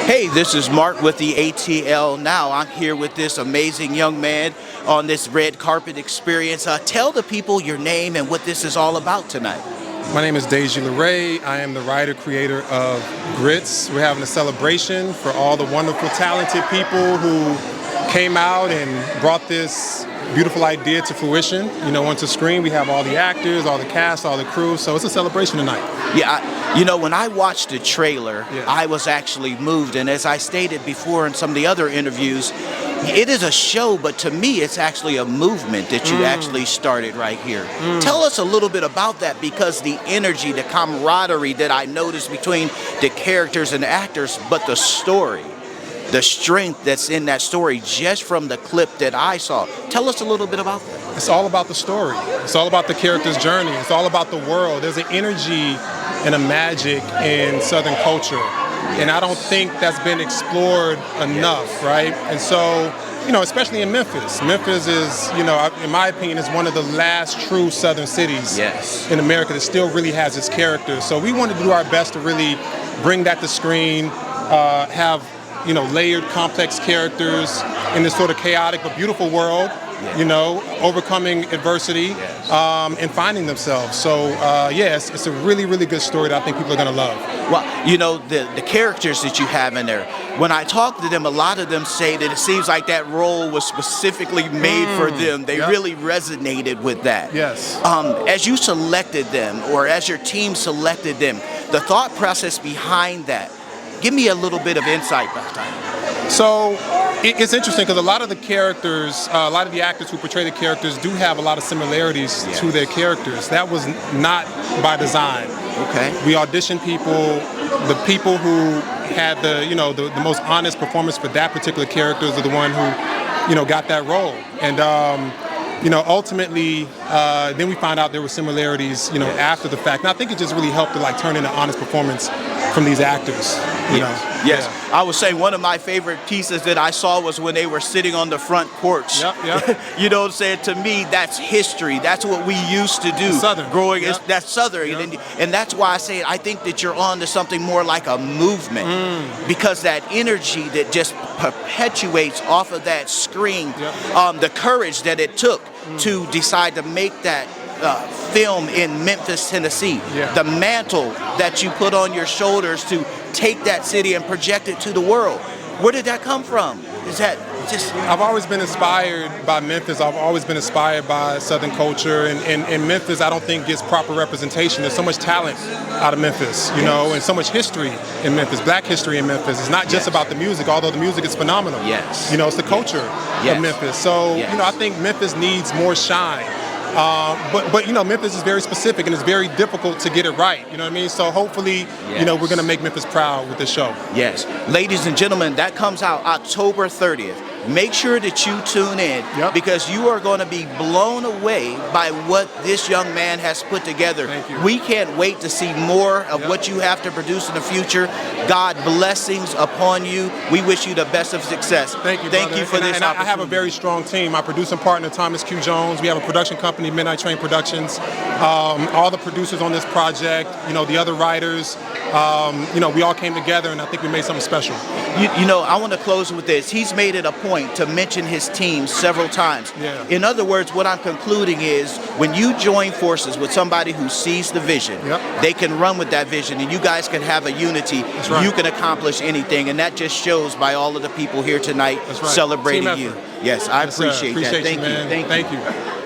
Hey, this is Mark with the ATL Now. I'm here with this amazing young man on this red carpet experience. Tell the people your name and what this is all about tonight. My name is Deji LaRay. I am the writer-creator of G.R.I.T.S. We're having a celebration for all the wonderful, talented people who came out and brought this beautiful idea to fruition. You know, onto screen, we have all the actors, all the cast, all the crew, so it's a celebration tonight. Yeah, you know, when I watched the trailer, I was actually moved, and as I stated before in some of the other interviews, it is a show, but to me, it's actually a movement that you actually started right here. Tell us a little bit about that, because the energy, the camaraderie that I noticed between the characters and the actors, but the story, the strength that's in that story just from the clip that I saw. Tell us a little bit about that. It's all about the story. It's all about the character's journey. It's all about the world. There's an energy and a magic in Southern culture, and I don't think that's been explored enough, right? And so, you know, especially in Memphis. Memphis is, you know, in my opinion, is one of the last true Southern cities in America that still really has its character. So we wanted to do our best to really bring that to screen, have, you know, layered, complex characters in this sort of chaotic but beautiful world, you know, overcoming adversity and finding themselves. So, yes, it's a really, really good story that I think people are going to love. Well, you know, the characters that you have in there, when I talk to them, a lot of them say that it seems like that role was specifically made for them. They really resonated with that. Yes. As you selected them, or as your team selected them, the thought process behind that, give me a little bit of insight behind that. So it's interesting because a lot of the characters, a lot of the actors who portray the characters do have a lot of similarities to their characters. That was not by design. Okay. We auditioned people, the people who had the, you know, the most honest performance for that particular characters are the one who, you know, got that role. And you know, ultimately, then we found out there were similarities, you know, after the fact. And I think it just really helped to like turn in an honest performance from these actors. You know? Yes. I would say one of my favorite pieces that I saw was when they were sitting on the front porch. You know what I'm saying? To me, that's history. That's what we used to do. Southern. Growing, that's Southern. And that's why I say I think that you're on to something more like a movement. Because that energy that just perpetuates off of that screen, the courage that it took to decide to make that film in Memphis, Tennessee, the mantle that you put on your shoulders to take that city and project it to the world. Where did that come from? Is that just... I've always been inspired by Memphis. I've always been inspired by Southern culture, and Memphis I don't think gets proper representation. There's so much talent out of Memphis, you know, and so much history in Memphis, black history in Memphis. It's not just about the music, although the music is phenomenal. You know, it's the culture of Memphis. So, you know, I think Memphis needs more shine. But you know, Memphis is very specific and it's very difficult to get it right. You know what I mean? So hopefully, you know, we're going to make Memphis proud with this show. Yes. Ladies and gentlemen, that comes out October 30th. Make sure that you tune in because you are going to be blown away by what this young man has put together. We can't wait to see more of what you have to produce in the future. God blessings upon you. We wish you the best of success. Thank you, Thank you for this opportunity. I have a very strong team. My producing partner, Thomas Q. Jones. We have a production company, Midnight Train Productions. All the producers on this project, you know, the other writers, you know, we all came together and I think we made something special. You know, I want to close with this. He's made it a point to mention his team several times. In other words, what I'm concluding is when you join forces with somebody who sees the vision, they can run with that vision and you guys can have a unity. You can accomplish anything, and that just shows by all of the people here tonight celebrating you. Yes, I appreciate that. Thank you.